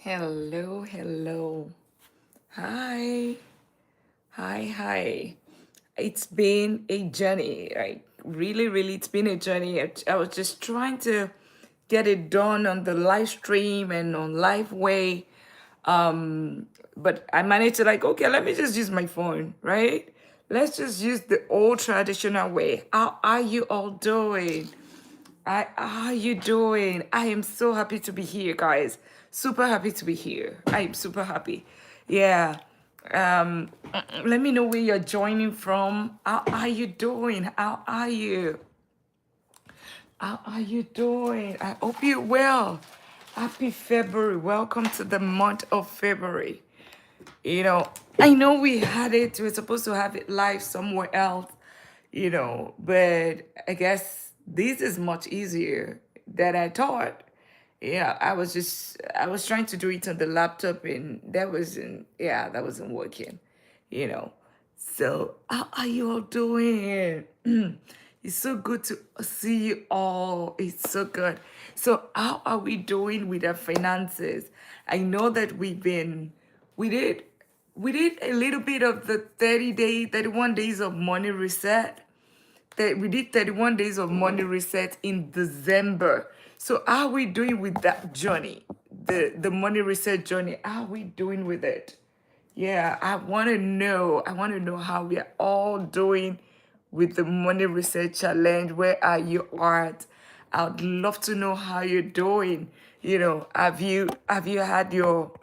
Hello, hello. Hi, hi. It's been a journey, right? Really, it's been a journey. I was just trying to get it done on the live stream and on live way. But I managed to okay, let me just use my phone, right? Let's just use the old traditional way. How are you all doing? How are you doing? I am so happy to be here, guys. Super happy to be here. I am super happy. Yeah. Um, Let me know where you're joining from. How are you doing? How are you? How are you doing? I hope you're well. Happy February. Welcome to the month of February. I know we had it, we are supposed to have it live somewhere else, but I guess this is much easier than I thought. Yeah, I was trying to do it on the laptop and that wasn't working, you know. So, how are you all doing? It's so good to see you all. It's so good. So, how are we doing with our finances? I know that we did, we did a little bit of the 31 days of money reset. That we did 31 days of money reset in December. So how are we doing with that journey? The money reset journey. How are we doing with it? Yeah, I want to know. I want to know how we are all doing with the money reset challenge. Where are you at? I'd love to know how you're doing. Have you had your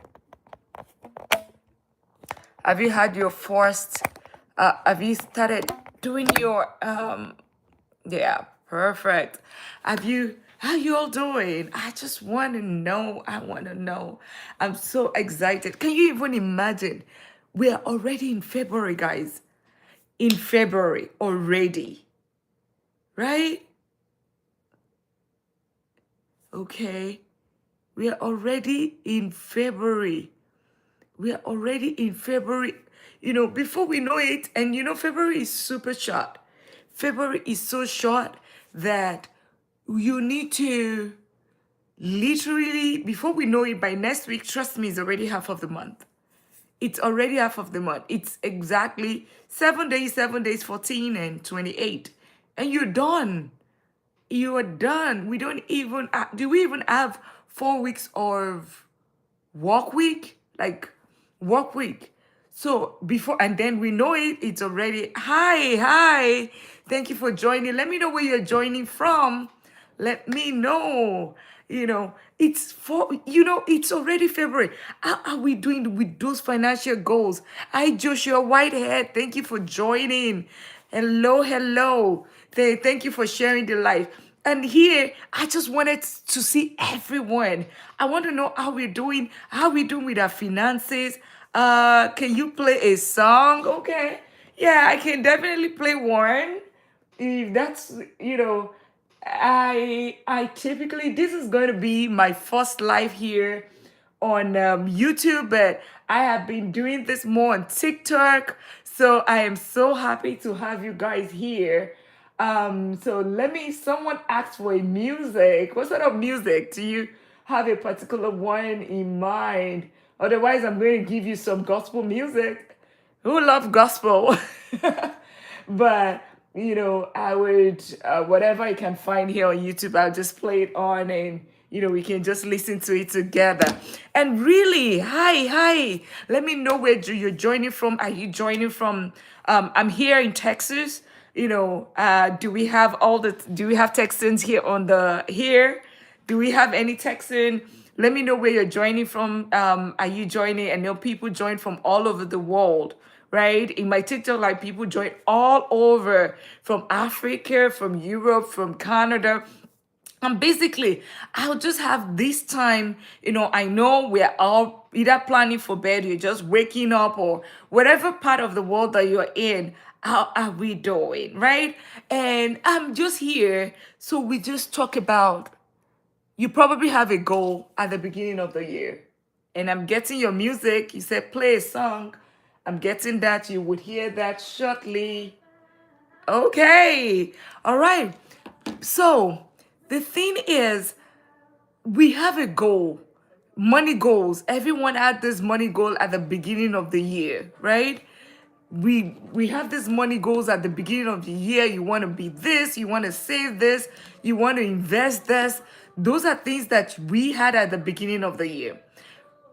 first have you started doing your yeah, perfect. How you all doing? I just want to know. I want to know. I'm so excited. Can you even imagine? We are already in February, guys. In February already, right? Okay. We are already in February. We are already in February. Before we know it, and February is super short. February is so short that you need to literally, before we know it, by next week, trust me, it's already half of the month. It's already half of the month. It's exactly 7 days, 14 and 28. And you're done. You are done. We don't even, do we even have 4 weeks of work week? Like work week. So before, and then we know it, it's already, hi. Thank you for joining. Let me know where you're joining from. Let me know. It's already February. How are we doing with those financial goals? Hi, Joshua Whitehead. Thank you for joining. Hello. Thank you for sharing the life. And here, I just wanted to see everyone. I want to know how we doing with our finances. Can you play a song? Okay. Yeah, I can definitely play one. If that's, I typically, this is going to be my first live here on YouTube, but I have been doing this more on TikTok. So I am so happy to have you guys here. Someone asked for a music. What sort of music? Do you have a particular one in mind? Otherwise, I'm going to give you some gospel music. Who love gospel? But I would whatever I can find here on YouTube, I'll just play it on, and we can just listen to it together. And really, hi, let me know where you're joining from. Are you joining from? I'm here in Texas. Do we have Texans here on the here? Do we have any Texan? Let me know where you're joining from. Are you joining? I know people join from all over the world, right? In my TikTok, like people join all over, from Africa, from Europe, from Canada. And basically, I'll just have this time. I know we're all either planning for bed, you're just waking up, or whatever part of the world that you're in. How are we doing, right? And I'm just here. So we just talk about, you probably have a goal at the beginning of the year. And I'm getting your music. You said play a song. I'm getting that. You would hear that shortly. Okay. All right. So the thing is, we have a goal. Money goals. Everyone had this money goal at the beginning of the year, right? We have this money goals at the beginning of the year. You want to be this, you want to save this, you want to invest this. Those are things that we had at the beginning of the year.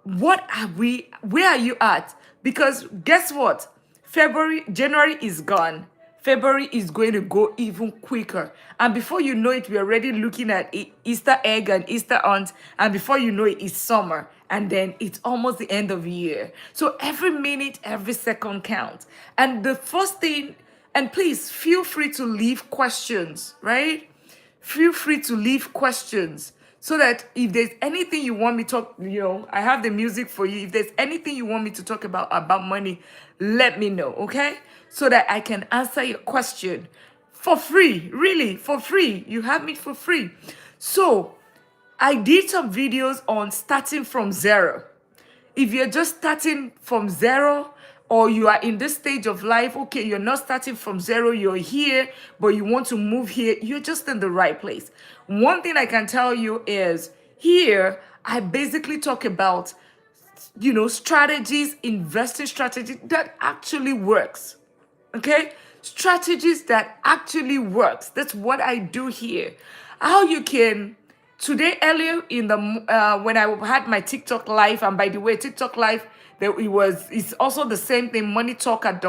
What are we, where are you at? Because guess what? January is gone. February is going to go even quicker. And before you know it, we're already looking at Easter egg and Easter aunt. And before you know it, it's summer. And then it's almost the end of the year. So every minute, every second counts. And the first thing, and please feel free to leave questions, right? Feel free to leave questions so that if there's anything you want me to talk, I have the music for you. If there's anything you want me to talk about money, let me know, okay? So that I can answer your question for free, really, for free. You have me for free. So I did some videos on starting from zero. If you're just starting from zero, or you are in this stage of life, okay, you're not starting from zero, you're here, but you want to move here, you're just in the right place. One thing I can tell you is here, I basically talk about, strategies, investing strategy that actually works. Okay? Strategies that actually works. That's what I do here. How you can today earlier in the when I had my TikTok live, and by the way, TikTok live, it's also the same thing. Money talk at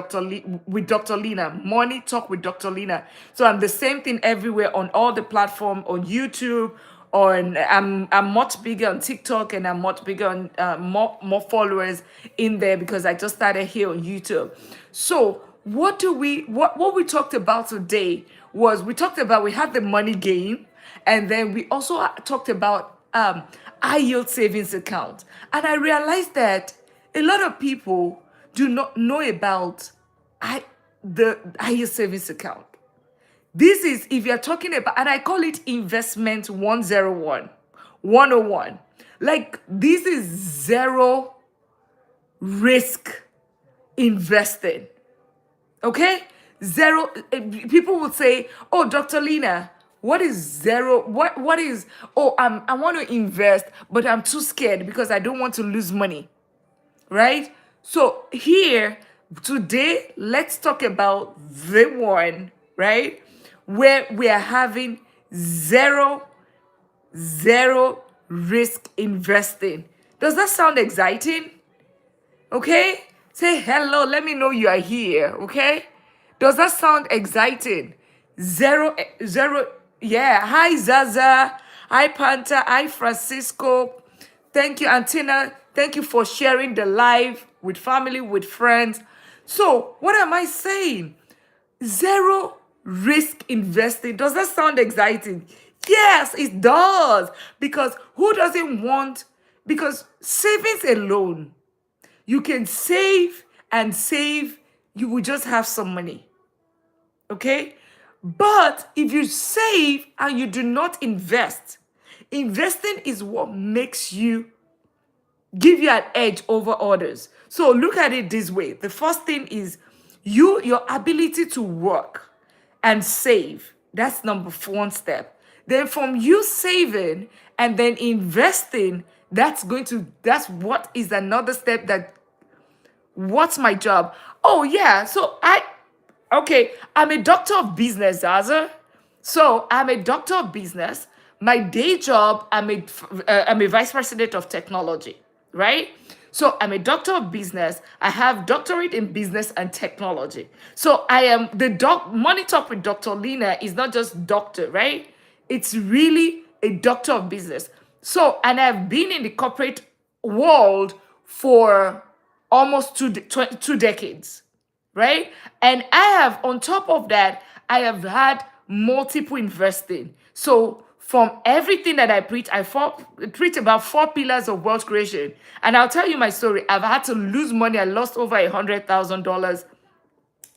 with Dr. Lina. Money talk with Dr. Lina. So I'm the same thing everywhere on all the platform, on YouTube. I'm much bigger on TikTok, and I'm much bigger on more followers in there because I just started here on YouTube. So what we talked about today was we had the money game, and then we also talked about high yield savings account. And I realized that a lot of people do not know about the high yield savings account. This is, if you're talking about, and I call it investment 101. Like, this is zero risk investing. Okay? Zero. People would say, oh, Dr. Lina, what is zero? What is, oh, I want to invest, but I'm too scared because I don't want to lose money. Right? So here, today, let's talk about the one, right? Where we are having zero risk investing. Does that sound exciting? Okay? Say hello. Let me know you are here. Okay? Does that sound exciting? Zero. Yeah. Hi, Zaza. Hi, Panta. Hi, Francisco. Thank you, Antina. Thank you for sharing the live with family, with friends. So, what am I saying? Zero risk investing. Does that sound exciting? Yes, it does. Because who doesn't want? Because savings alone, you can save and save, you will just have some money. Okay? But if you save and you do not invest, investing is what makes you give you an edge over others. So look at it this way. The first thing is your ability to work and save. That's number one step. Then from you saving and then investing, that's what is another step. That what's my job? Oh yeah, so I'm a doctor of business, Zaza. So I'm a doctor of business. My day job, I'm a vice president of technology, right? So I'm a doctor of business. I have doctorate in business and technology. So I am Money Talk with Dr. Lina is not just doctor, right? It's really a doctor of business. So, and I've been in the corporate world for almost two decades, right? And I have, on top of that, I have had multiple investing. So from everything that I preach, I preach about 4 pillars of wealth creation. And I'll tell you my story. I've had to lose money. I lost over $100,000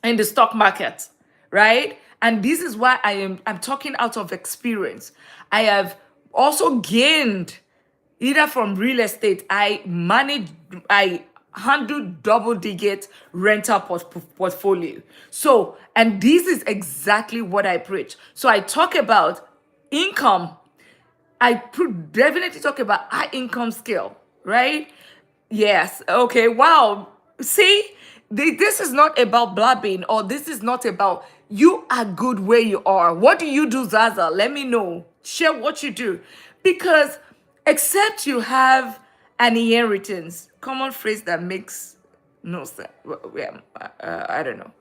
in the stock market, right? And this is why I'm talking out of experience. I have also gained either from real estate. I handle double-digit rental portfolio. So, and this is exactly what I preach. So I talk about income. I definitely talk about high income scale. right? Yes. Okay. Wow. See, this is not about blabbing, or this is not about you are good where you are. What do you do, Zaza? Let me know. Share what you do. Because except you have an inheritance, common phrase that makes no sense. Yeah, I don't know.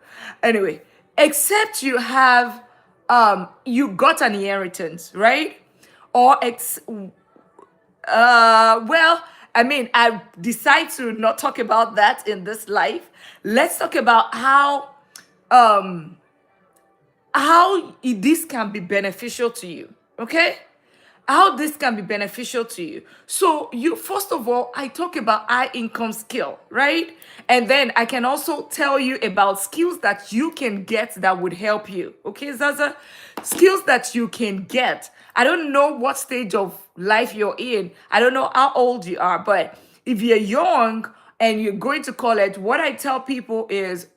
Anyway, except you have, you got an inheritance, right? Or well, I mean, I decide to not talk about that in this life. Let's talk about um this can be beneficial to you. Okay? How this can be beneficial to you. So you, first of all, I talk about high income skill, right? And then I can also tell you about skills that you can get that would help you. Okay, Zaza? Skills that you can get. I don't know what stage of life you're in. I don't know how old you are, but if you're young and you're going to college, what I tell people is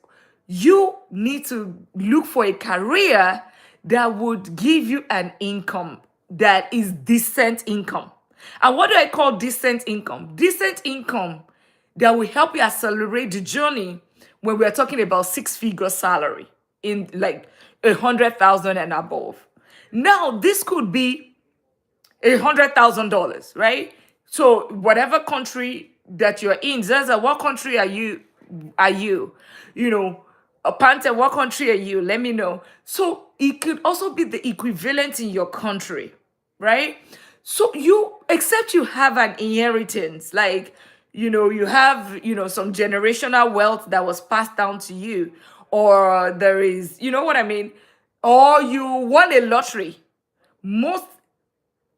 you need to look for a career that would give you an income that is decent income. And what do I call decent income? Decent income that will help you accelerate the journey when we are talking about six-figure salary in like 100,000 and above. Now, this could be $100,000, right? So whatever country that you're in, Zaza, what country are you? Are you? You know, a Panther, what country are you? Let me know. So it could also be the equivalent in your country, right? So you, except you have an inheritance, like, you have, some generational wealth that was passed down to you, or there is, you know what I mean? Or you won a lottery. Most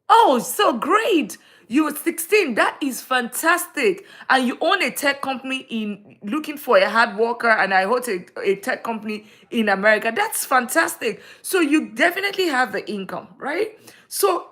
Oh, so great. You're 16. That is fantastic. And you own a tech company in looking for a hard worker, and I hold a tech company in America. That's fantastic. So you definitely have the income, right? So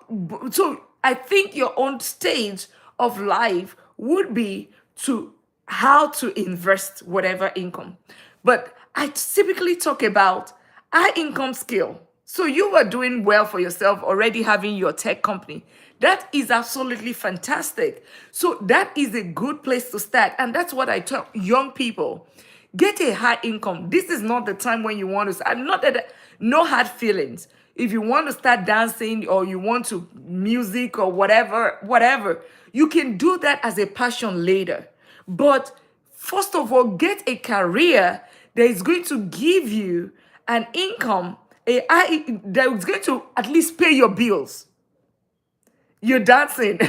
I think your own stage of life would be to how to invest whatever income. But I typically talk about high income skill. So you were doing well for yourself, already having your tech company. That is absolutely fantastic. So that is a good place to start. And that's what I tell young people. Get a high income. This is not the time when you want to start. Not that, no hard feelings. If you want to start dancing, or you want to music or whatever, you can do that as a passion later. But first of all, get a career that is going to give you an income, that is going to at least pay your bills. You're dancing.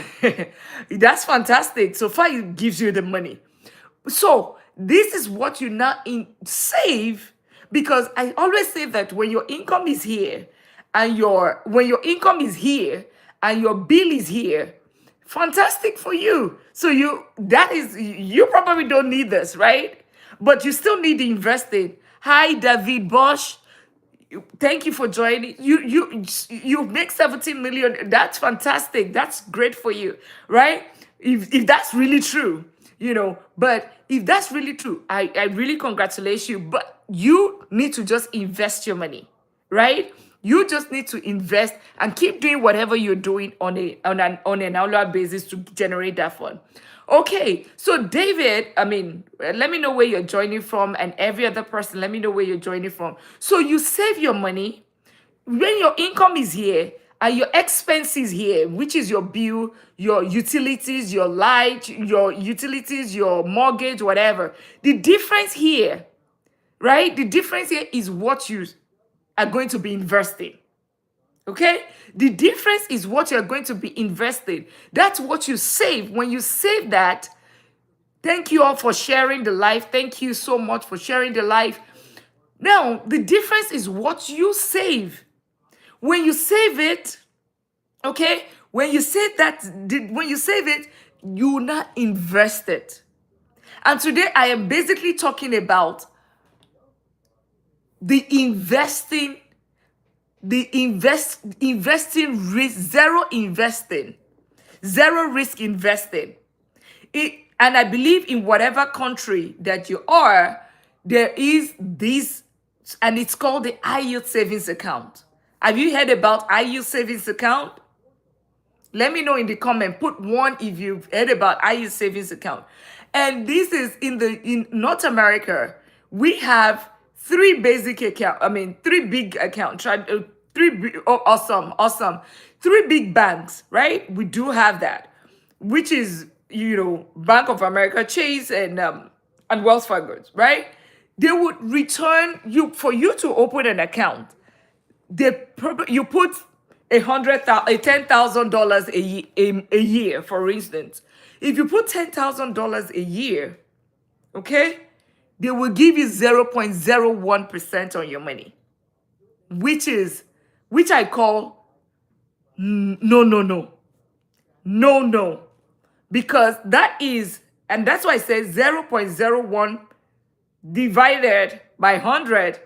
That's fantastic. So far, it gives you the money. So this is what you now save, because I always say that when your income is here, and your bill is here, fantastic for you. So you probably don't need this, right? But you still need to invest in. Hi, David Bosch. Thank you for joining. You make 17 million. That's fantastic. That's great for you, right? If that's really true, but if that's really true, I really congratulate you. But you need to just invest your money, right? You just need to invest and keep doing whatever you're doing on an annual basis to generate that fund. Okay, so David, I mean, let me know where you're joining from, and every other person, let me know where you're joining from. So you save your money when your income is here and your expenses here, which is your bill, your utilities, your light, your utilities, your mortgage, whatever. The difference here, right? The difference here is what you are going to be investing. Okay? The difference is what you're going to be investing. That's what you save. When you save that, thank you all for sharing the life. Thank you so much for sharing the life. Now, the difference is what you save. When you save it, okay? When you save it, you not invest it. And today I am basically talking about the investing risk, zero risk investing. And I believe in whatever country that you are, there is this, and it's called the high yield savings account. Have you heard about high yield savings account? Let me know in the comment. Put one if you've heard about IU savings account. And this is in North America. We have three basic account. I mean, three big account. Oh, awesome, awesome. Three big banks, right? We do have that, which is Bank of America, Chase, and Wells Fargo, right? They would return you for you to open an account. You put $10,000 a year, for instance. If you put $10,000 a year, okay, they will give you 0.01% on your money, which I call no, no, no, no, no, because and that's why I say 0.01 divided by 100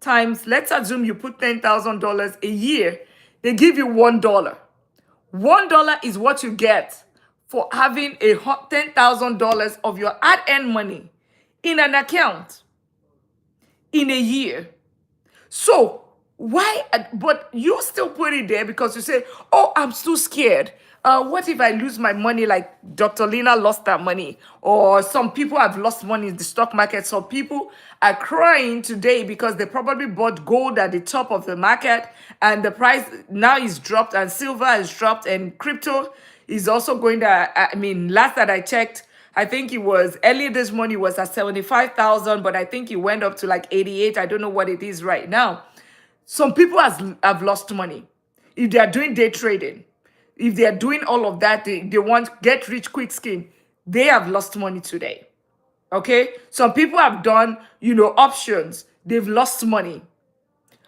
times, let's assume you put $10,000 a year, they give you $1. $1 is what you get for having $10,000 of your hard-earned money in an account in a year. So why? But you still put it there because you say, "Oh, I'm still scared. What if I lose my money like Dr. Lina lost that money?" Or some people have lost money in the stock market. Some people are crying today because they probably bought gold at the top of the market and the price now is dropped and silver is dropped and crypto is also going to, I mean, last that I checked, I think it was earlier this morning was at 75,000, but I think it went up to like 88. I don't know what it is right now. Some people have lost money. If they are doing day trading, if they are doing all of that, they want get rich quick scheme, they have lost money today. Okay? Some people have done, options. They've lost money.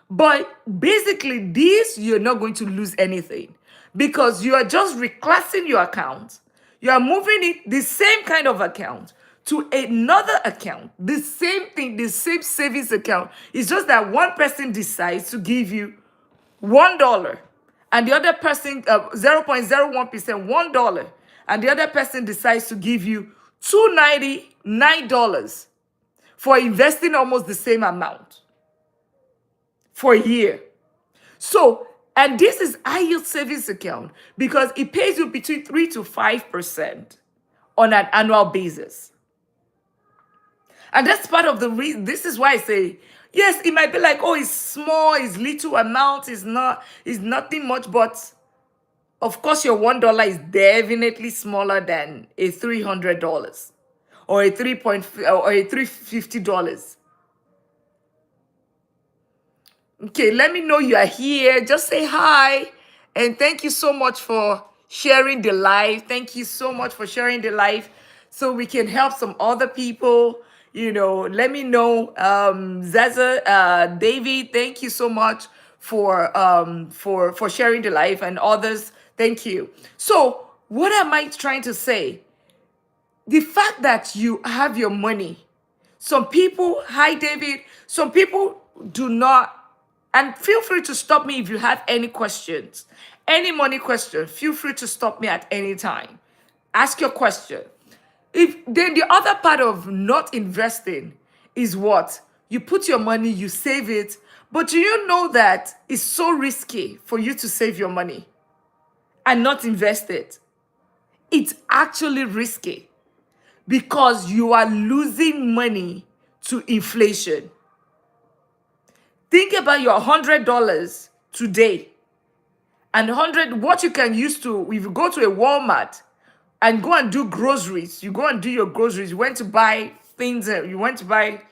But basically, you're not going to lose anything because you are just reclassing your account. You are moving it, the same kind of account, to another account. The same thing, the same savings account. It's just that one person decides to give you $1 and the other person 0.01%, $1, and the other person decides to give you $299 for investing almost the same amount for a year. So, and this is high yield savings account because it pays you between 3 to 5% on an annual basis. And that's part of the reason. This is why I say, yes, it might be like, oh, it's small, it's little amount, it's nothing much, but of course your $1 is definitely smaller than a $300 or a $350. Okay, let me know you are here. Just say hi. And thank you so much for sharing the live. Thank you so much for sharing the live so we can help some other people. Let me know. Zaza, David, thank you so much for sharing the live, and others, thank you. So what am I trying to say? The fact that you have your money, some people, hi David, some people do not. And feel free to stop me if you have any questions, any money question. Feel free to stop me at any time. Ask your question. Then the other part of not investing is what? You put your money, you save it, but do you know that it's so risky for you to save your money and not invest it? It's actually risky because you are losing money to inflation. Think about your $100 today and what you can use to, if you go to a Walmart and go and do groceries, you go and do your groceries, you went to buy things, you went to buy,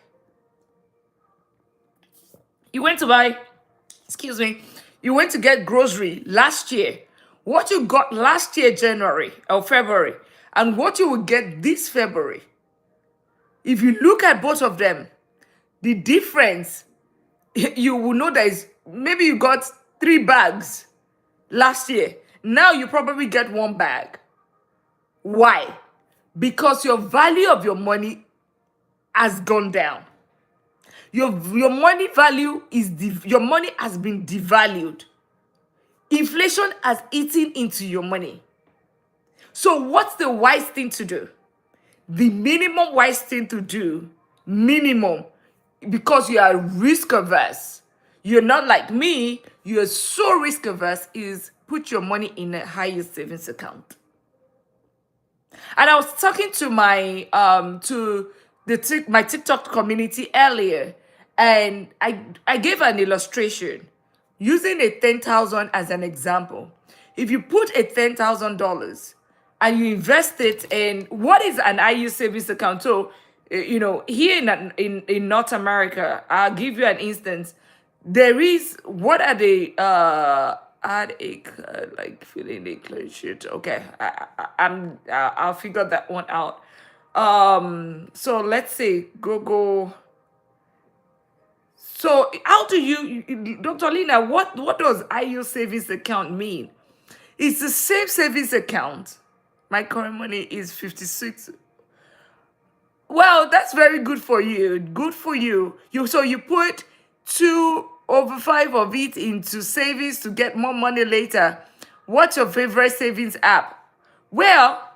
excuse me, you went to get grocery last year. What you got last year, January or February, and what you will get this February, if you look at both of them, the difference, you will know that maybe you got 3 bags last year. Now you probably get 1 bag. Why? Because your value of your money has gone down. Your money value your money has been devalued. Inflation has eaten into your money. So what's the wise thing to do? The minimum wise thing to do, because you are risk averse. You're not like me, you're so risk averse, is put your money in a high yield savings account. And I was talking to my TikTok community earlier, and I gave an illustration using a 10,000 as an example. If you put a $10,000 and you invest it in what is an IU savings account, so here in North America, I'll give you an instance. There is what are the add a like filling a clear sheet. Okay, I'll figure that one out. So let's say go. So how do Dr. Lina, what does IU savings account mean? It's the same savings account. My current money is 56. Well, that's very good for you. Good for you. You put 2/5 of it into savings to get more money later. What's your favorite savings app? Well,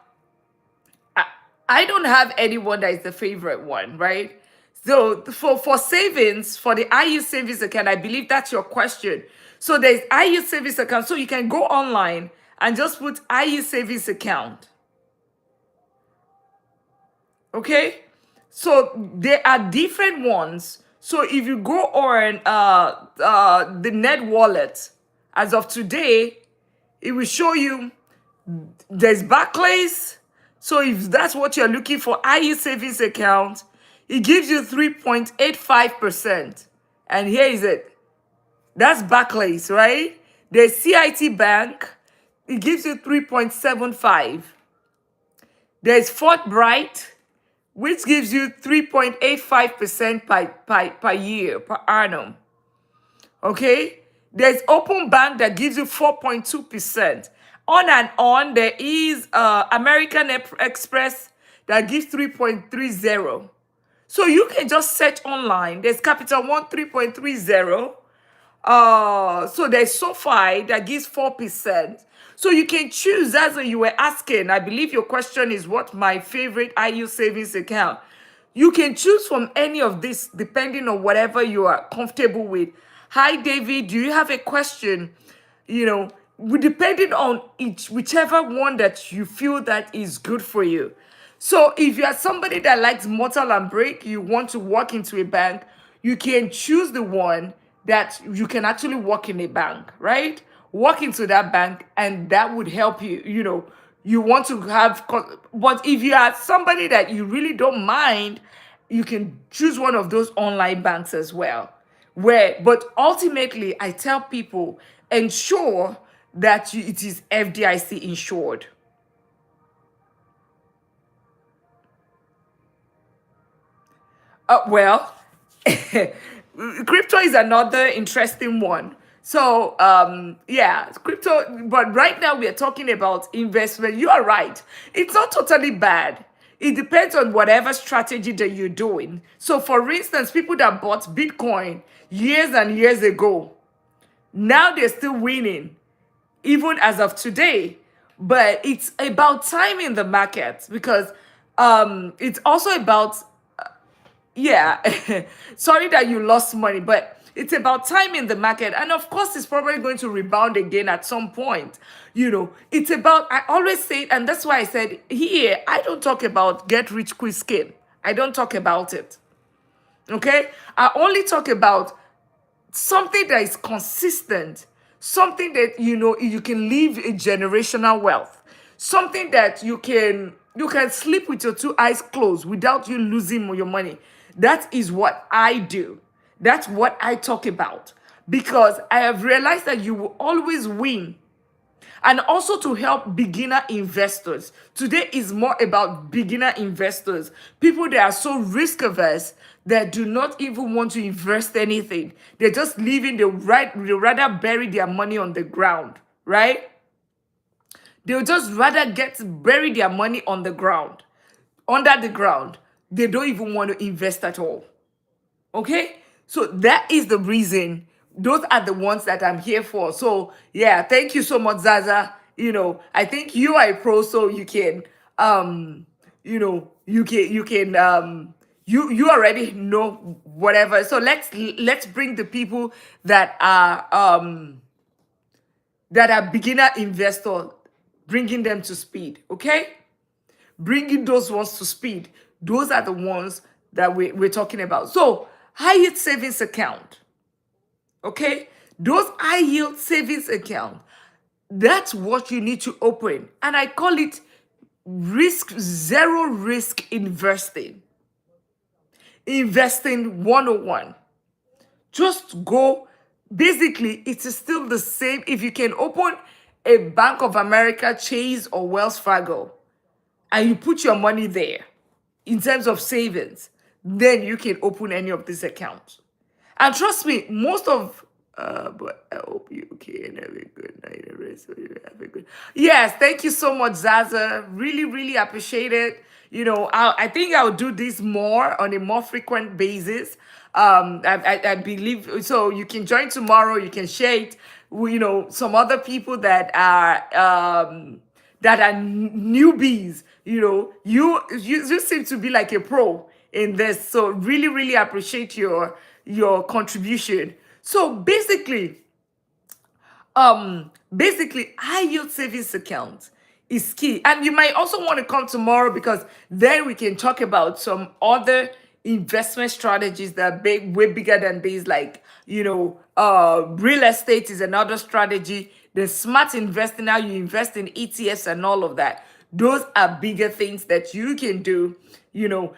I don't have anyone that is the favorite one, right? So for savings, for the IU savings account, I believe that's your question. So there's IU savings account. So you can go online and just put IU savings account. Okay? So there are different ones. So if you go on the Net Wallet, as of today, it will show you there's Barclays. So if that's what you're looking for, IU savings account, it gives you 3.85%. And here is it. That's Barclays, right? There's CIT Bank. It gives you 3.75. There's Fort Bright, which gives you 3.85% per year, per annum. Okay? There's Open Bank that gives you 4.2%. On and on, there is American Express that gives 3.30. So you can just search online. There's Capital One 3.30. So there's SoFi that gives 4%. So you can choose, as you were asking. I believe your question is what my favorite IU savings account. You can choose from any of this depending on whatever you are comfortable with. Hi, David. Do you have a question? Depending on whichever one that you feel that is good for you. So if you are somebody that likes mortal and break, you want to walk into a bank, you can choose the one that you can actually walk in a bank, right? Walk into that bank, and that would help you. You want to have, but if you are somebody that you really don't mind, you can choose one of those online banks as well. But ultimately, I tell people, ensure that it is FDIC insured. Well, crypto is another interesting one. So, yeah, crypto, but right now we are talking about investment. You are right. It's not totally bad. It depends on whatever strategy that you're doing. So, for instance, people that bought Bitcoin years and years ago, now they're still winning, even as of today. But it's about timing the market, because it's also about, yeah, sorry that you lost money, but it's about timing the market. And of course, it's probably going to rebound again at some point. It's about, I always say, and that's why I said here, I don't talk about get rich quick scheme. I don't talk about it. Okay? I only talk about something that is consistent, something that you can leave a generational wealth, something that you can sleep with your two eyes closed without you losing your money. That is what I do. That's what I talk about, because I have realized that you will always win. And also to help beginner investors. Today is more about beginner investors. People that are so risk averse that do not even want to invest anything. They're just leaving they rather bury their money on the ground, right? They'll just rather bury their money on the ground, under the ground. They don't even want to invest at all. Okay? So that is the reason. Those are the ones that I'm here for. So yeah, thank you so much, Zaza. I think you are a pro, so you can you already know whatever. So let's bring the people that are that are beginner investors, bringing them to speed, okay? Bringing those ones to speed. Those are the ones that we're talking about. So, high yield savings account, okay? Those high yield savings account, that's what you need to open. And I call it zero risk investing. Investing 101. Just go. Basically, it is still the same. If you can open a Bank of America, Chase, or Wells Fargo, and you put your money there in terms of savings, then you can open any of these accounts. And trust me, most of but I hope you can have a good night and rest. Have a good. Yes, thank you so much, Zaza. Really, really appreciate it. I think I'll do this more on a more frequent basis. I believe so. You can join tomorrow. You can share it. Some other people that are newbies. You seem to be like a pro in this. So really, really appreciate your contribution. So basically high yield savings account is key. And you might also want to come tomorrow, because then we can talk about some other investment strategies that are way bigger than these, like real estate is another strategy. The smart investing, how you invest in ETFs and all of that. Those are bigger things that you can do,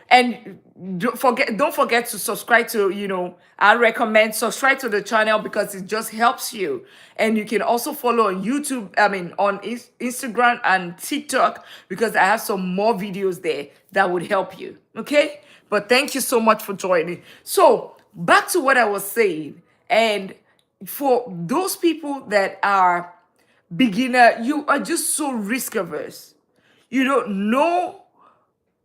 and don't forget to subscribe to, I recommend subscribe to the channel, because it just helps you. And you can also follow on YouTube, on Instagram and TikTok, because I have some more videos there that would help you. Okay. But thank you so much for joining. So back to what I was saying. And for those people that are beginner, you are just so risk averse. You don't know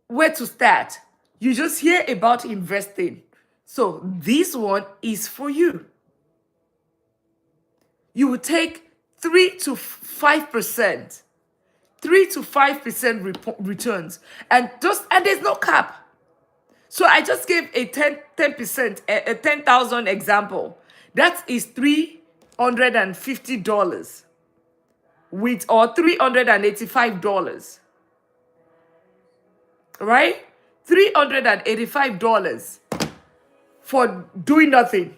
where to start. You just hear about investing. So this one is for you. You will take 3 to 5%. 3 to 5% returns. And there's no cap. So I just gave a 10%, a 10,000 example. That is $350 or $385. Right? $385 for doing nothing.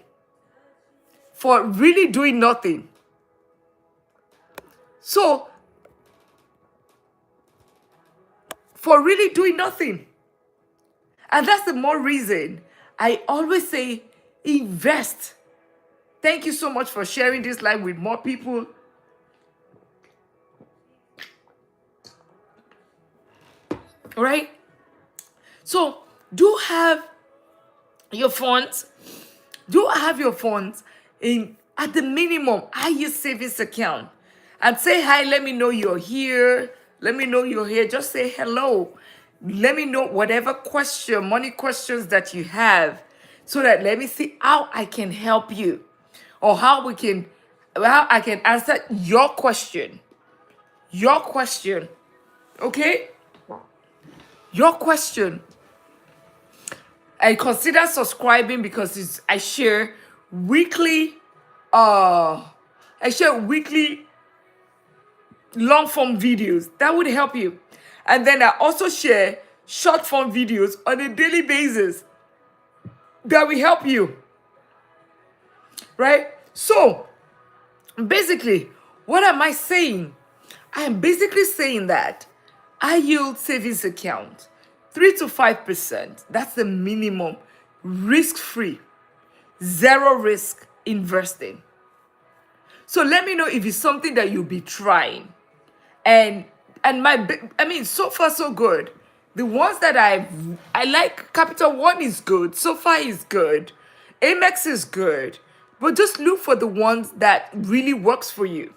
For really doing nothing. So, for really doing nothing. And that's the more reason I always say invest. Thank you so much for sharing this live with more people. All right? So, do have your funds. Do have your funds in at the minimum high yield savings account. And say hi. Let me know you're here. Let me know you're here. Just say hello. Let me know whatever money questions that you have, so that let me see how I can help you, or how I can answer your question. Your question. Okay? Your question. And consider subscribing, because I share weekly long form videos that would help you. And then I also share short form videos on a daily basis that will help you. Right? So basically, what am I saying? I am basically saying that high yield savings account, 3 to 5%, that's the minimum, risk-free, zero risk investing. So let me know if it's something that you'll be trying. And so far so good. The ones that I like, Capital One is good, SoFi is good, Amex is good, but just look for the ones that really works for you.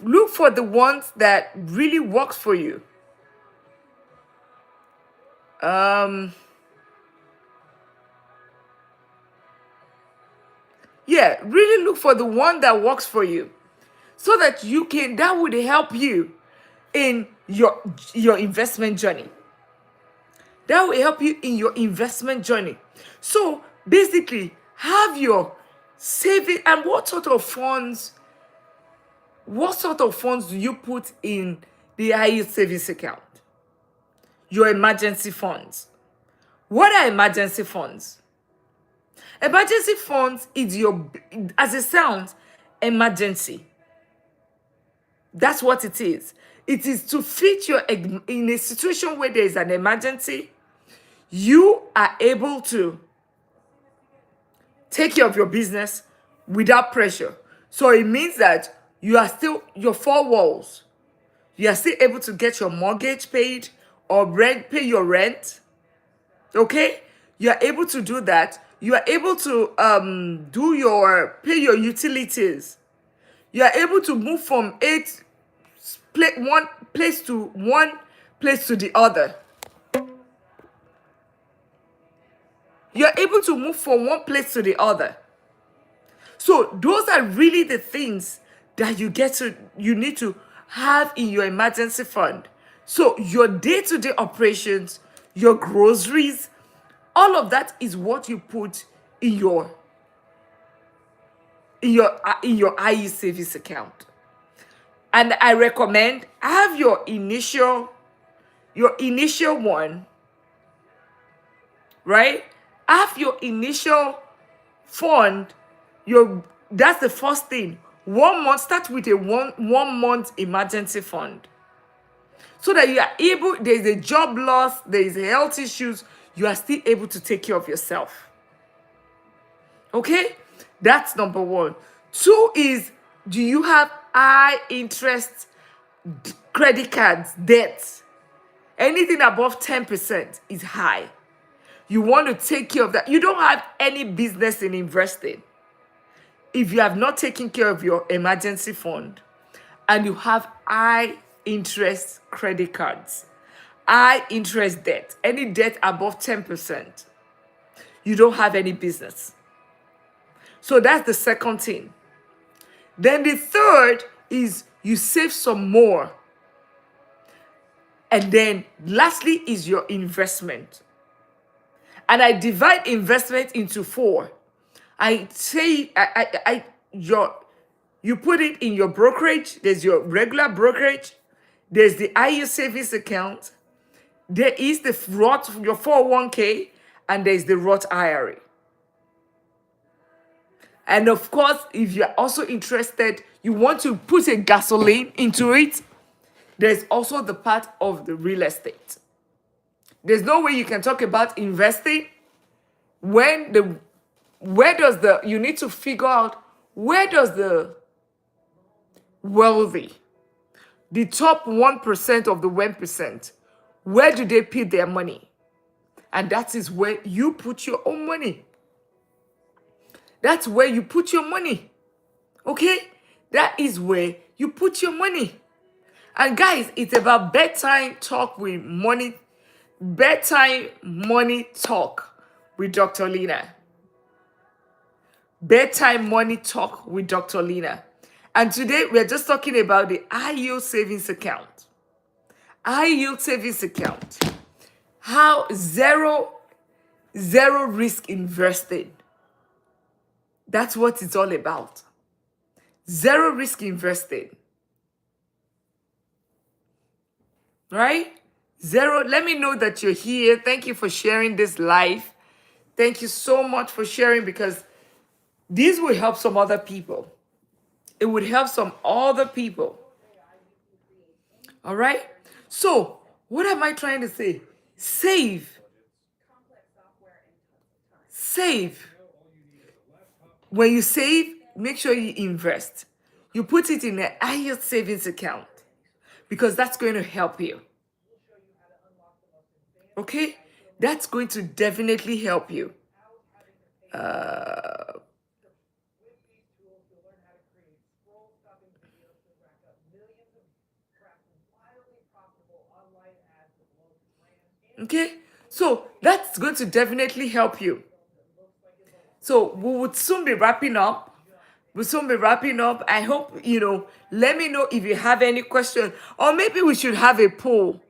Look for the ones that really works for you. Yeah, really look for the one that works for you, so that that would help you in your investment journey. That will help you in your investment journey. So basically, have your Saving, and what sort of funds? What sort of funds do you put in the high yield savings account? Your emergency funds. What are emergency funds? Emergency funds is your, as it sounds, emergency. That's what it is. It is to fit your, in a situation where there is an emergency, you are able to take care of your business without pressure. So it means that you are still, your four walls, you are still able to get your mortgage paid or pay your rent. Okay? You are able to do that. You are able to pay your utilities. You are able to move from one place to the other. You are able to move from one place to the other. So those are really the things that you need to have in your emergency fund. So your day-to-day operations, your groceries, all of that is what you put in your IE savings account. And I recommend have your initial one, right? Have your initial fund. That's the first thing. 1 month, start with a one month emergency fund. So that you are able, there's a job loss, there is health issues, you are still able to take care of yourself. Okay? That's number 1. 2 is, do you have high interest credit cards, debt? Anything above 10% is high. You want to take care of that. You don't have any business in investing. If you have not taken care of your emergency fund and you have high interest credit cards, high interest debt, any debt above 10%, you don't have any business. So that's the second thing. Then the third is you save some more. And then lastly is your investment. And I divide investment into 4. I say you put it in your brokerage. There's your regular brokerage. There's the IU savings account. There is the Roth, your 401k, and there's the Roth IRA. And of course, if you're also interested, you want to put a gasoline into it, there's also the part of the real estate. There's no way you can talk about investing when you need to figure out where does the wealthy, the top 1% of the 1%, where do they put their money? And that is where you put your own money. That's where you put your money. Okay? That is where you put your money. And guys, it's about bedtime money talk with Dr. Lina. Bedtime money talk with Dr. Lina. And today we're just talking about the high yield savings account. High yield savings account. How zero risk investing. That's what it's all about. Zero risk investing. Right? Let me know that you're here. Thank you for sharing this live. Thank you so much for sharing, because this will help some other people. It would help some other people. All right? So, what am I trying to say? Save. Save. When you save, make sure you invest. You put it in an high yield savings account, because that's going to help you. Okay? That's going to definitely help you. Okay? So that's going to definitely help you. So we would soon be wrapping up. I hope, let me know if you have any questions, or maybe we should have a poll.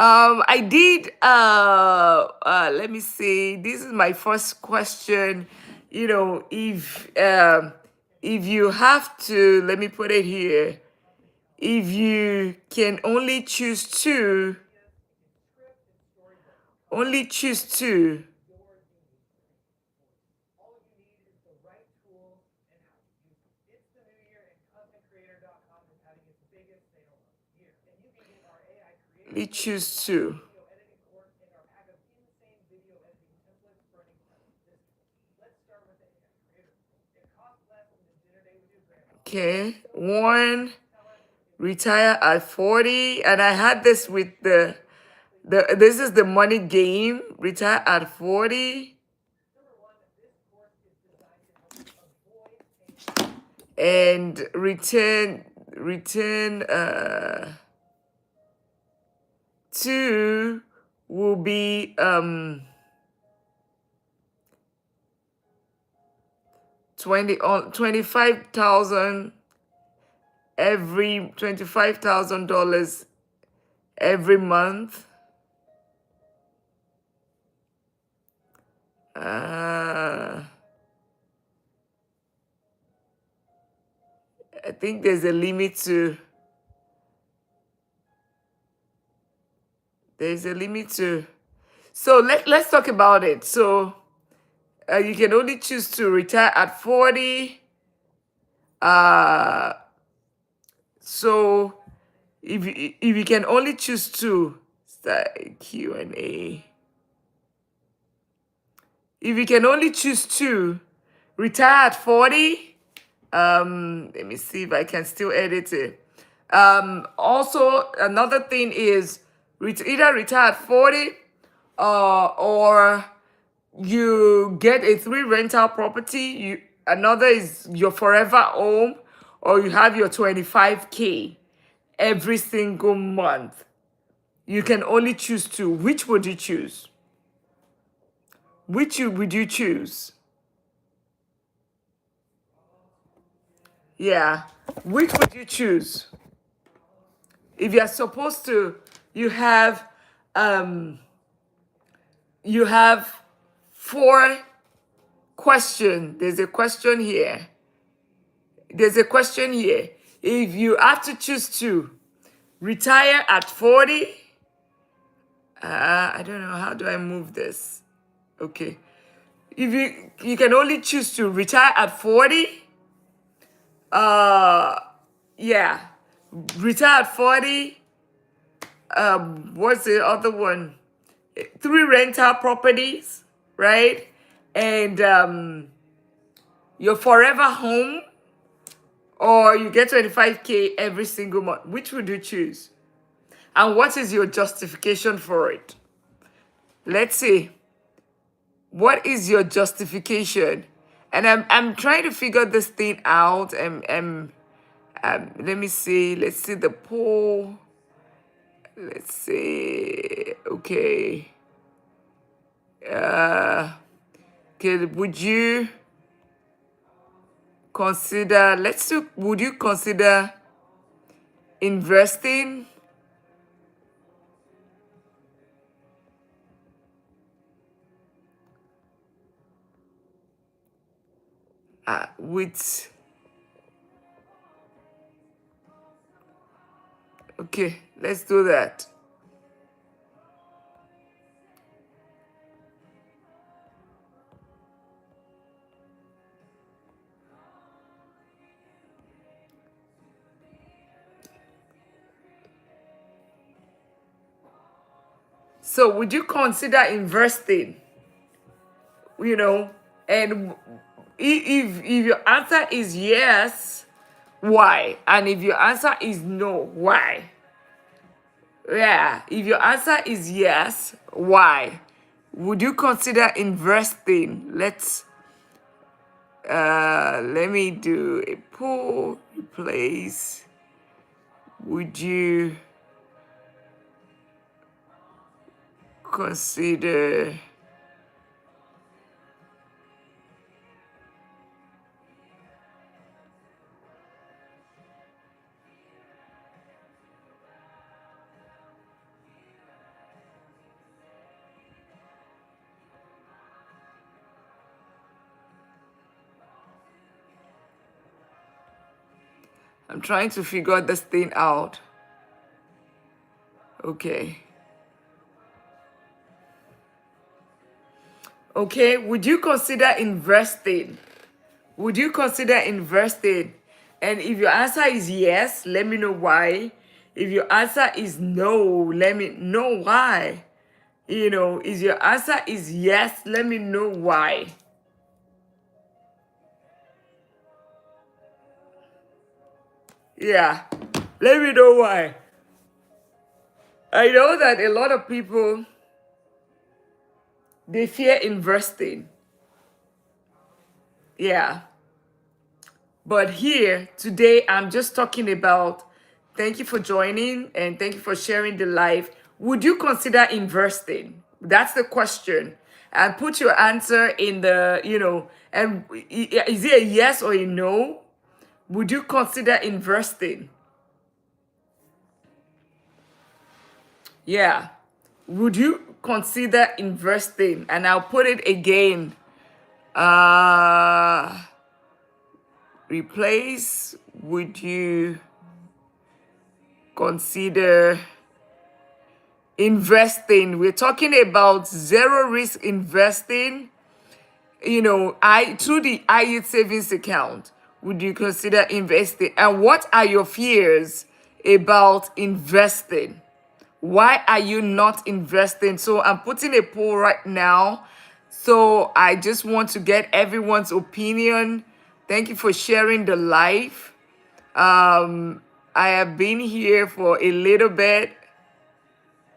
I did, let me see. This is my first question. if you have to, let me put it here, if you can only choose two, only choose two. Okay, one, retire at 40, and I had this with this is the money game, retire at 40, and return two will be 25,000 every $25,000 every month. I think there's a limit to so let's talk about it. So you can only choose to retire at 40. So if you can only choose to start Q&A. If you can only choose to retire at 40, let me see if I can still edit it. Also, another thing is either retire at 40 or you get a 3 rental property. Another is your forever home, or you have your 25K every single month. You can only choose two. Which would you choose? Which would you choose? Yeah. Which would you choose? If you're supposed to, you have you have 4 questions. There's a question here. If you have to choose to retire at 40, I don't know, how do I move this? Okay. If you can only choose to retire at 40, yeah, retire at 40. What's the other one? 3 rental properties, right? And your forever home, or you get 25K every single month. Which would you choose? And what is your justification for it? Let's see. What is your justification? And I'm trying to figure this thing out. Let me see. Let's see the poll. Let's see. Okay. Okay. Would you consider? Let's see. Would you consider investing? With Okay, let's do that. So would you consider investing? You know, and if your answer is yes, why? And if your answer is no, why? Yeah, if your answer is yes, why? Would you consider investing? Let me do a poll. Replace. Would you consider I'm trying to figure this thing out. Okay. Okay, would you consider investing? Would you consider investing? And if your answer is yes, let me know why. If your answer is no, let me know why. If your answer is yes, let me know why. Yeah, let me know why. I know that a lot of people, they fear investing. Yeah. But here today, I'm just talking about, thank you for joining and thank you for sharing the live. Would you consider investing? That's the question. And put your answer in the, and is it a yes or a no? Would you consider investing? Yeah. Would you consider investing? And I'll put it again. Replace, would you consider investing? We're talking about zero risk investing. Through the IE savings account, would you consider investing? And what are your fears about investing? Why are you not investing? So I'm putting a poll right now. So I just want to get everyone's opinion. Thank you for sharing the live. I have been here for a little bit.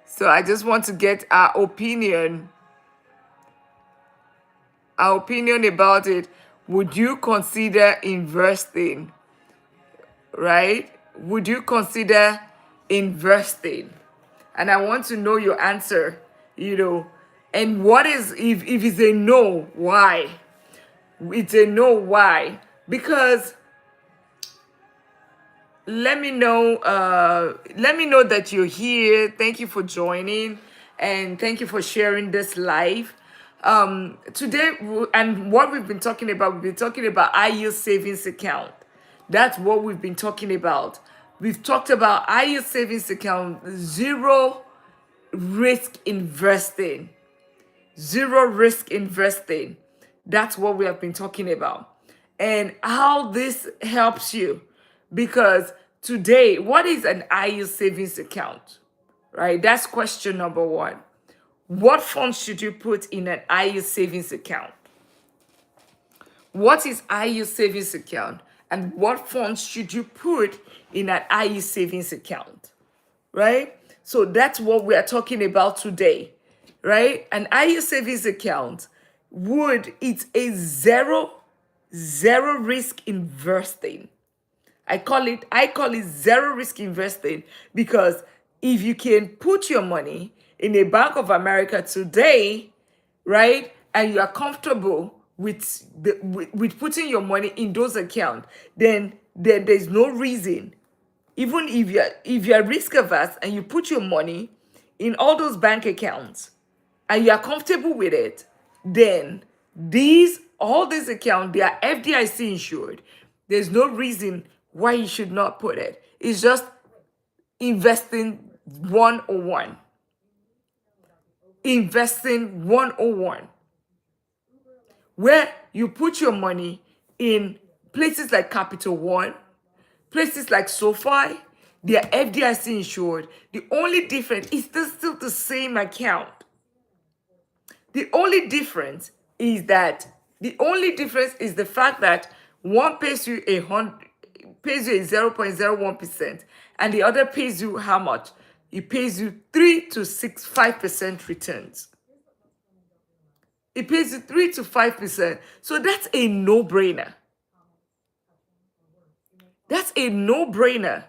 So I just want to get our opinion about it. Would you consider investing? Right? Would you consider investing? And I want to know your answer, And what is, if it's a no, why? It's a no, why? Because let me know that you're here. Thank you for joining and thank you for sharing this live. Today, and what we've been talking about high yield savings account. That's what we've been talking about. We've talked about high yield savings account, zero risk investing. Zero risk investing. That's what we have been talking about. And how this helps you. Because today, what is an IU savings account? Right? That's question number one. What funds should you put in an IU savings account? What is IU savings account? And what funds should you put in an IU savings account? Right? So that's what we are talking about today. Right? An IU savings account it's a zero risk investing. I call it zero risk investing because if you can put your money in a Bank of America today, right, and you are comfortable with with putting your money in those accounts, then there's no reason. Even if you're risk averse and you put your money in all those bank accounts and you are comfortable with it, then all these accounts, they are FDIC insured. There's no reason why you should not put it. It's just investing 101. Investing 101. Where you put your money in places like Capital One, places like SoFi, they are FDIC insured. The only difference is still the same account. The only difference is the fact that one pays you 0.01%, and the other pays you how much? It pays you 3 to 5% returns. It pays you 3 to 5%. So that's a no-brainer. That's a no-brainer.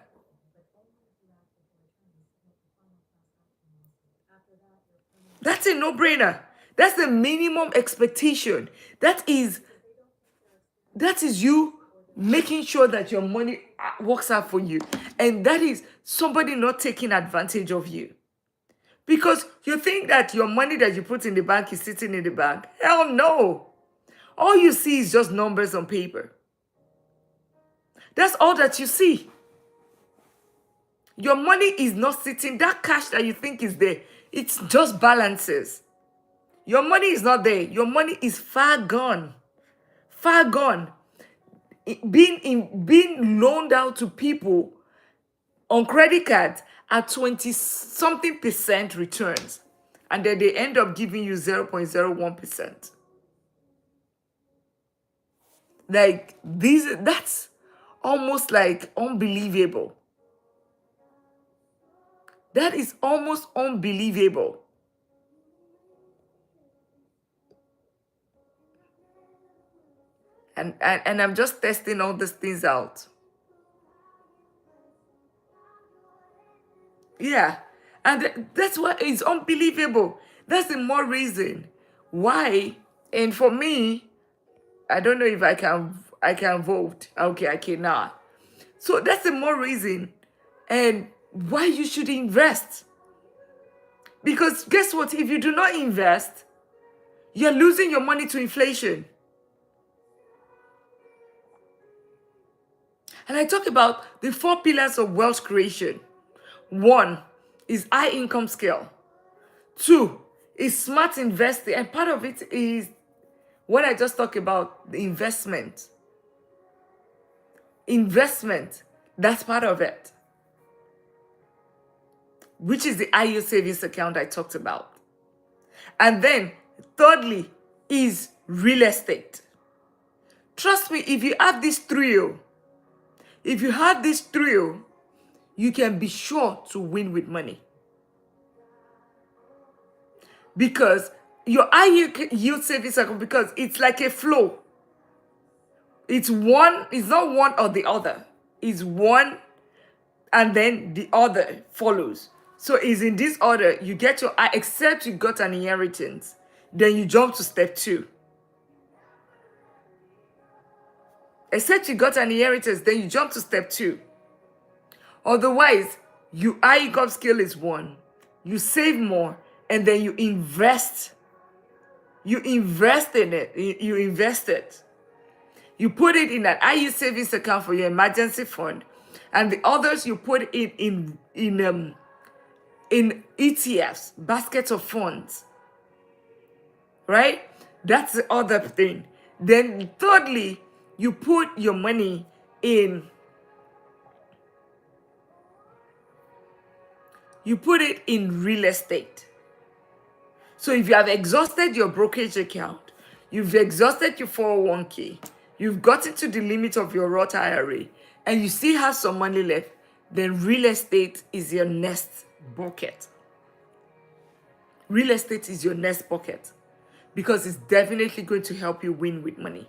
That's a no-brainer. That's the minimum expectation. That is you making sure that your money works out for you. And that is somebody not taking advantage of you. Because you think that your money that you put in the bank is sitting in the bank. Hell no. All you see is just numbers on paper. That's all that you see. Your money is not sitting. That cash that you think is there, it's just balances. Your money is not there. Your money is far gone. Far gone. Being loaned out to people on credit cards at 20 something percent returns, and then they end up giving you 0.01%. Like that's almost like unbelievable. That is almost unbelievable. And I'm just testing all these things out. Yeah. And that's why it's unbelievable. That's the more reason why. And for me, I don't know if I can vote. Okay, I cannot. So that's the more reason and why you should invest. Because guess what? If you do not invest, you're losing your money to inflation. And I talk about the 4 pillars of wealth creation. 1 is high income scale. 2 is smart investing. And part of it is what I just talked about, the investment. Investment, that's part of it. Which is the high savings account I talked about. And then, thirdly, is real estate. Trust me, if you have this trio, you can be sure to win with money. Because your high yield savings account, because it's like a flow. It's not one or the other. It's one and then the other follows. So it's in this order. You get your, except you got an inheritance, then you jump to step 2. Except you got an inheritance, then you jump to step 2. Otherwise, you high income scale is 1. You save more, and then you invest. You invest in it. You invest it. You put it in an high savings account for your emergency fund, and the others you put it in ETFs, baskets of funds. Right? That's the other thing. Then thirdly, you put your money in. You put it in real estate. So if you have exhausted your brokerage account, you've exhausted your 401k, you've gotten to the limit of your Roth IRA, and you still have some money left, then real estate is your next bucket. Real estate is your next bucket because it's definitely going to help you win with money.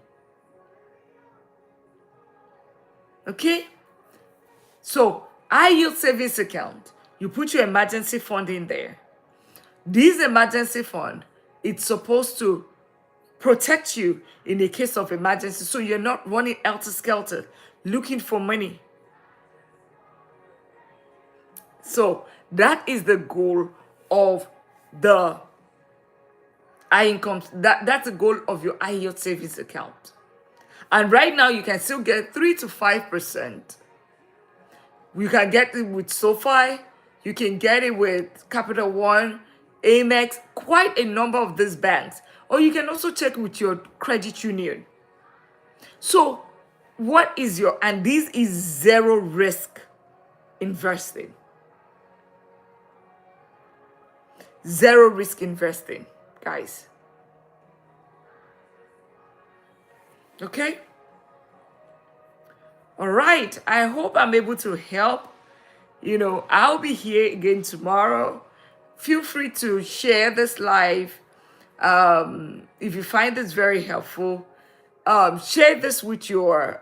Okay? So, high yield savings account, you put your emergency fund in there. This emergency fund, it's supposed to protect you in the case of emergency, so you're not running helter-skelter looking for money. So that is the goal of the high income. That's the goal of your high yield savings account. And right now you can still get 3 to 5%. You can get it with SoFi. You can get it with Capital One, Amex, quite a number of these banks. Or you can also check with your credit union. So what is your, and this is zero risk investing. Zero risk investing, guys. Okay? All right. I hope I'm able to help. I'll be here again tomorrow. Feel free to share this live. If you find this very helpful, share this with your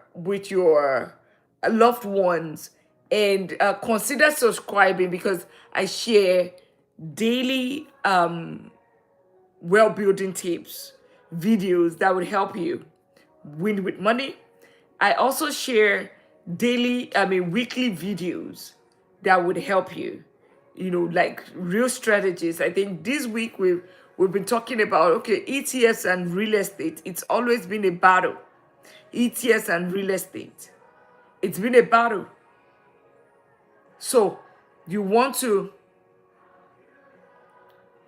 loved ones, and consider subscribing, because I share daily well-building tips, videos that would help you win with money. I also share weekly videos that would help you, like real strategies. I think this week we've been talking about, ETFs and real estate. It's always been a battle. ETFs and real estate. It's been a battle. So You want to,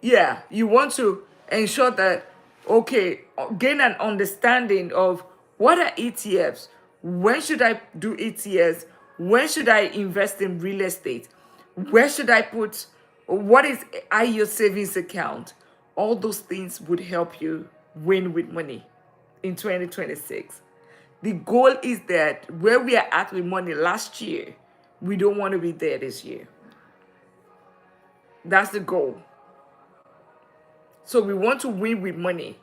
yeah, you want to ensure that, okay, gain an understanding of what are ETFs, when should I do ETFs, when should I invest in real estate, where should I put, what is your savings account. All those things would help you win with money in 2026. The goal is that where we are at with money last year, we don't want to be there this year. That's the goal. So we want to win with money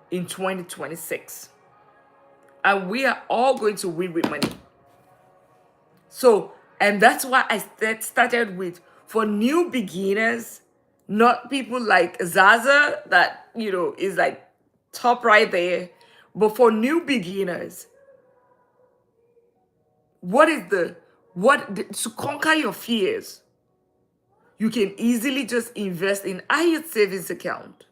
in 2026. And we are all going to win with money. So, and that's why I started with, for new beginners, not people like Zaza that, is like top right there. But for new beginners, to conquer your fears, you can easily just invest in IELTS savings account.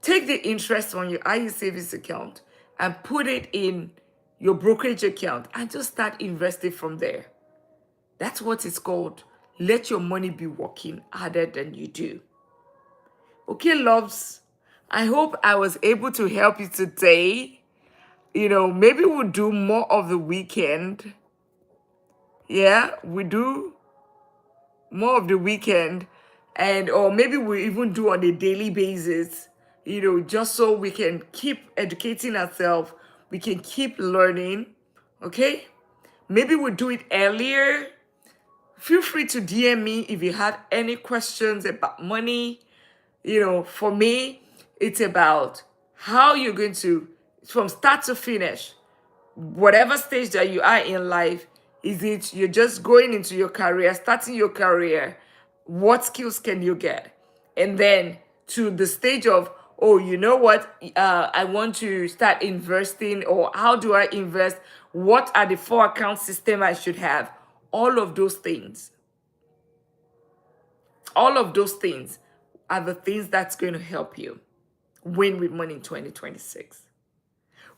Take the interest on your IELTS savings account and put it in your brokerage account and just start investing from there. That's what it's called. Let your money be working harder than you do. Okay, loves. I hope I was able to help you today. Maybe we'll do more of the weekend. Yeah, we do more of the weekend, or maybe we even do on a daily basis, just so we can keep educating ourselves, we can keep learning. Okay, maybe we'll do it earlier. Feel free to DM me if you have any questions about money. For me, it's about how you're going to, from start to finish, whatever stage that you are in life, is it you're just going into your career, starting your career, what skills can you get? And then to the stage of, oh, you know what, I want to start investing, or how do I invest? What are the 4 account system I should have? All of those things are the things that's going to help you win with money in 2026.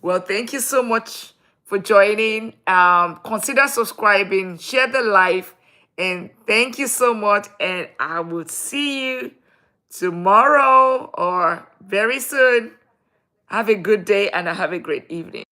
Well, thank you so much for joining. Consider subscribing, share the live, and thank you so much. And I will see you tomorrow or very soon. Have a good day and have a great evening.